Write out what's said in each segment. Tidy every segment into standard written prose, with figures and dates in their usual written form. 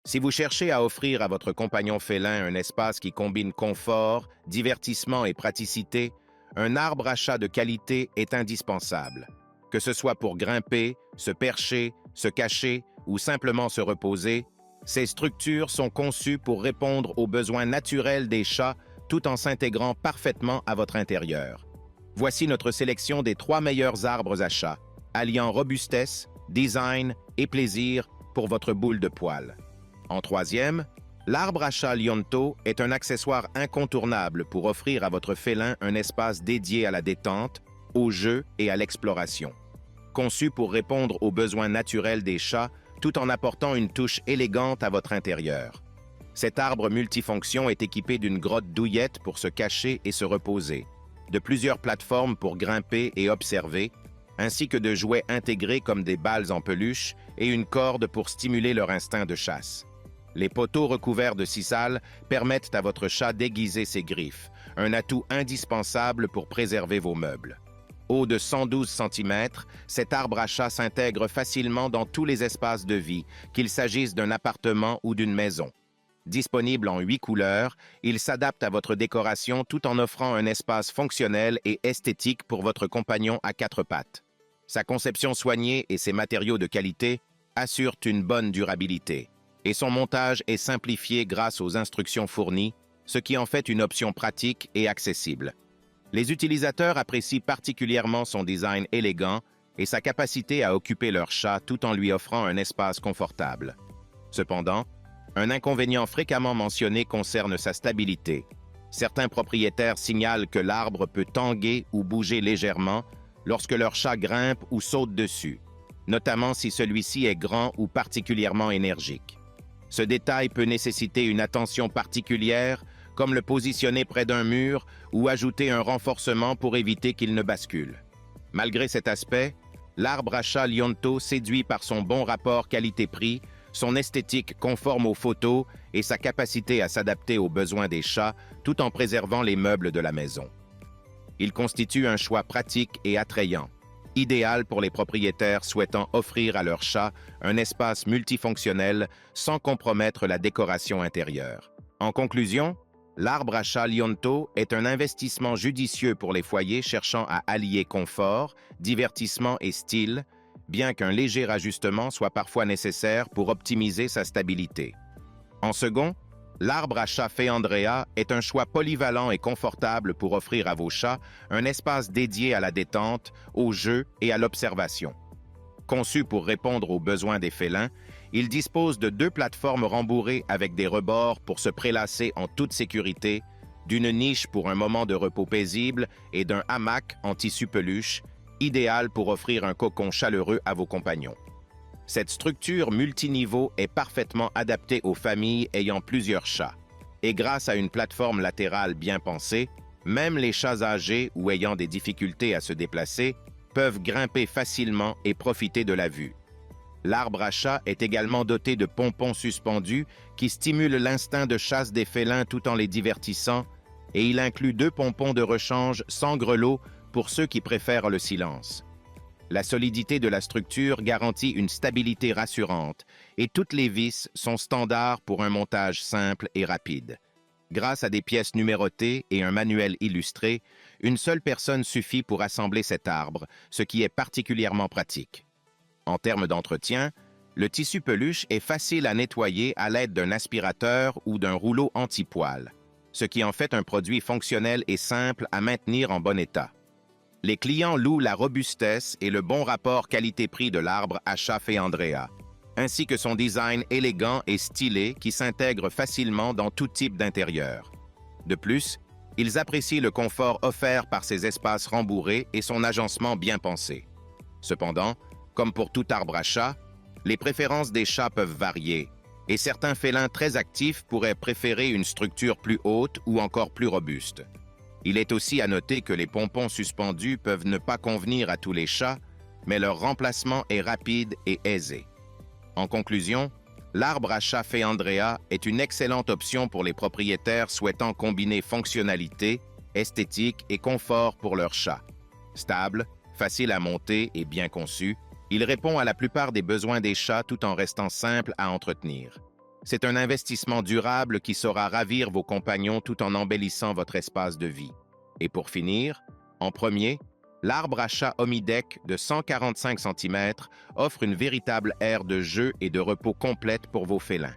Si vous cherchez à offrir à votre compagnon félin un espace qui combine confort, divertissement et praticité, un arbre à chat de qualité est indispensable. Que ce soit pour grimper, se percher, se cacher ou simplement se reposer, ces structures sont conçues pour répondre aux besoins naturels des chats tout en s'intégrant parfaitement à votre intérieur. Voici notre sélection des 3 meilleurs arbres à chat, alliant robustesse, design et plaisir pour votre boule de poil. En troisième, l'arbre à chat Lionto est un accessoire incontournable pour offrir à votre félin un espace dédié à la détente, au jeu et à l'exploration. Conçu pour répondre aux besoins naturels des chats tout en apportant une touche élégante à votre intérieur. Cet arbre multifonction est équipé d'une grotte douillette pour se cacher et se reposer, de plusieurs plateformes pour grimper et observer, ainsi que de jouets intégrés comme des balles en peluche et une corde pour stimuler leur instinct de chasse. Les poteaux recouverts de sisal permettent à votre chat d'aiguiser ses griffes, un atout indispensable pour préserver vos meubles. Haut de 112 cm, cet arbre à chat s'intègre facilement dans tous les espaces de vie, qu'il s'agisse d'un appartement ou d'une maison. Disponible en 8 couleurs, il s'adapte à votre décoration tout en offrant un espace fonctionnel et esthétique pour votre compagnon à 4 pattes. Sa conception soignée et ses matériaux de qualité assurent une bonne durabilité, et son montage est simplifié grâce aux instructions fournies, ce qui en fait une option pratique et accessible. Les utilisateurs apprécient particulièrement son design élégant et sa capacité à occuper leur chat tout en lui offrant un espace confortable. Cependant, un inconvénient fréquemment mentionné concerne sa stabilité. Certains propriétaires signalent que l'arbre peut tanguer ou bouger légèrement lorsque leur chat grimpe ou saute dessus, notamment si celui-ci est grand ou particulièrement énergique. Ce détail peut nécessiter une attention particulière, comme le positionner près d'un mur ou ajouter un renforcement pour éviter qu'il ne bascule. Malgré cet aspect, l'arbre à chat Lionto séduit par son bon rapport qualité-prix, son esthétique conforme aux photos et sa capacité à s'adapter aux besoins des chats tout en préservant les meubles de la maison. Il constitue un choix pratique et attrayant, idéal pour les propriétaires souhaitant offrir à leur chat un espace multifonctionnel sans compromettre la décoration intérieure. En conclusion, l'arbre à chat Lionto est un investissement judicieux pour les foyers cherchant à allier confort, divertissement et style, bien qu'un léger ajustement soit parfois nécessaire pour optimiser sa stabilité. En second, l'arbre à chat Féandrea est un choix polyvalent et confortable pour offrir à vos chats un espace dédié à la détente, au jeu et à l'observation. Conçu pour répondre aux besoins des félins, il dispose de 2 plateformes rembourrées avec des rebords pour se prélasser en toute sécurité, d'une niche pour un moment de repos paisible et d'un hamac en tissu peluche, idéal pour offrir un cocon chaleureux à vos compagnons. Cette structure multiniveau est parfaitement adaptée aux familles ayant plusieurs chats. Et grâce à une plateforme latérale bien pensée, même les chats âgés ou ayant des difficultés à se déplacer peuvent grimper facilement et profiter de la vue. L'arbre à chat est également doté de pompons suspendus qui stimulent l'instinct de chasse des félins tout en les divertissant, et il inclut 2 pompons de rechange sans grelot pour ceux qui préfèrent le silence. La solidité de la structure garantit une stabilité rassurante et toutes les vis sont standards pour un montage simple et rapide. Grâce à des pièces numérotées et un manuel illustré, une seule personne suffit pour assembler cet arbre, ce qui est particulièrement pratique. En termes d'entretien, le tissu peluche est facile à nettoyer à l'aide d'un aspirateur ou d'un rouleau anti-poil, ce qui en fait un produit fonctionnel et simple à maintenir en bon état. Les clients louent la robustesse et le bon rapport qualité-prix de l'arbre à chat Féandrea, ainsi que son design élégant et stylé qui s'intègre facilement dans tout type d'intérieur. De plus, ils apprécient le confort offert par ses espaces rembourrés et son agencement bien pensé. Cependant, comme pour tout arbre à chat, les préférences des chats peuvent varier, et certains félins très actifs pourraient préférer une structure plus haute ou encore plus robuste. Il est aussi à noter que les pompons suspendus peuvent ne pas convenir à tous les chats, mais leur remplacement est rapide et aisé. En conclusion, l'arbre à chat Féandrea est une excellente option pour les propriétaires souhaitant combiner fonctionnalité, esthétique et confort pour leur chat. Stable, facile à monter et bien conçu, il répond à la plupart des besoins des chats tout en restant simple à entretenir. C'est un investissement durable qui saura ravir vos compagnons tout en embellissant votre espace de vie. Et pour finir, en premier, l'arbre à chat Omidec de 145 cm offre une véritable aire de jeu et de repos complète pour vos félins.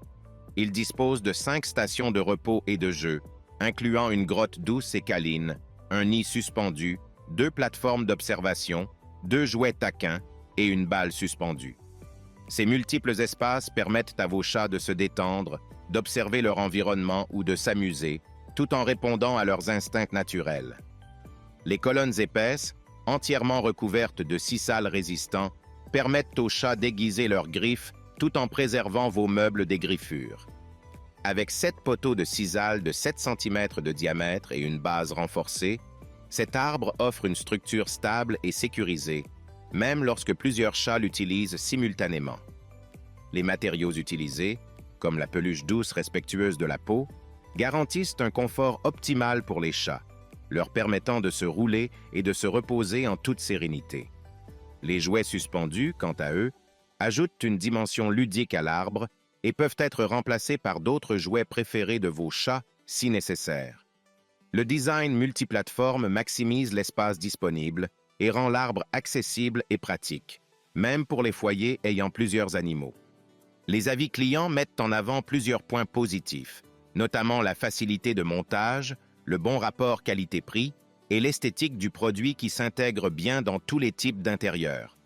Il dispose de 5 stations de repos et de jeu, incluant une grotte douce et câline, un nid suspendu, 2 plateformes d'observation, 2 jouets taquins et une balle suspendue. Ces multiples espaces permettent à vos chats de se détendre, d'observer leur environnement ou de s'amuser, tout en répondant à leurs instincts naturels. Les colonnes épaisses, entièrement recouvertes de sisal résistants, permettent aux chats d'aiguiser leurs griffes tout en préservant vos meubles des griffures. Avec 7 poteaux de sisal de 7 cm de diamètre et une base renforcée, cet arbre offre une structure stable et sécurisée, même lorsque plusieurs chats l'utilisent simultanément. Les matériaux utilisés, comme la peluche douce respectueuse de la peau, garantissent un confort optimal pour les chats, leur permettant de se rouler et de se reposer en toute sérénité. Les jouets suspendus, quant à eux, ajoutent une dimension ludique à l'arbre et peuvent être remplacés par d'autres jouets préférés de vos chats si nécessaire. Le design multiplateforme maximise l'espace disponible et rend l'arbre accessible et pratique, même pour les foyers ayant plusieurs animaux. Les avis clients mettent en avant plusieurs points positifs, notamment la facilité de montage, le bon rapport qualité-prix et l'esthétique du produit qui s'intègre bien dans tous les types d'intérieurs.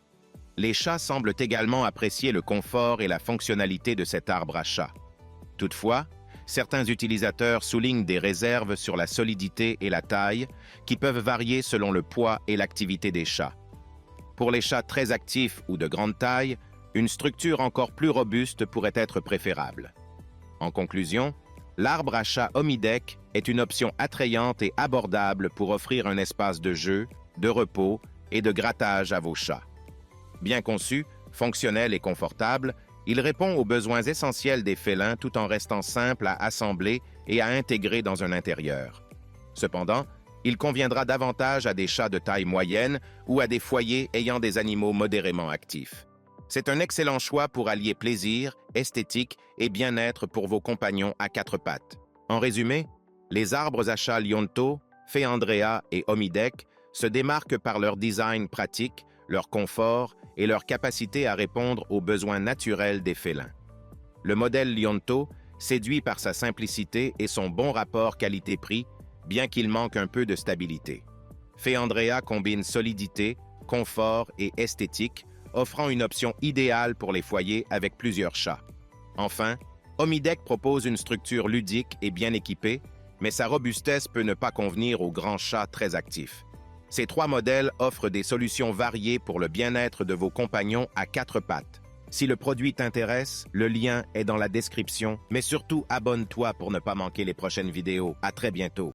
Les chats semblent également apprécier le confort et la fonctionnalité de cet arbre à chat. Toutefois, certains utilisateurs soulignent des réserves sur la solidité et la taille qui peuvent varier selon le poids et l'activité des chats. Pour les chats très actifs ou de grande taille, une structure encore plus robuste pourrait être préférable. En conclusion, l'arbre à chat Omidec est une option attrayante et abordable pour offrir un espace de jeu, de repos et de grattage à vos chats. Bien conçu, fonctionnel et confortable, il répond aux besoins essentiels des félins tout en restant simple à assembler et à intégrer dans un intérieur. Cependant, il conviendra davantage à des chats de taille moyenne ou à des foyers ayant des animaux modérément actifs. C'est un excellent choix pour allier plaisir, esthétique et bien-être pour vos compagnons à 4 pattes. En résumé, les arbres à chat Lionto, Féandrea et Omidec se démarquent par leur design pratique, leur confort et leur capacité à répondre aux besoins naturels des félins. Le modèle Lionto séduit par sa simplicité et son bon rapport qualité-prix, bien qu'il manque un peu de stabilité. Féandrea combine solidité, confort et esthétique, offrant une option idéale pour les foyers avec plusieurs chats. Enfin, Omidec propose une structure ludique et bien équipée, mais sa robustesse peut ne pas convenir aux grands chats très actifs. Ces 3 modèles offrent des solutions variées pour le bien-être de vos compagnons à 4 pattes. Si le produit t'intéresse, le lien est dans la description, mais surtout abonne-toi pour ne pas manquer les prochaines vidéos. À très bientôt.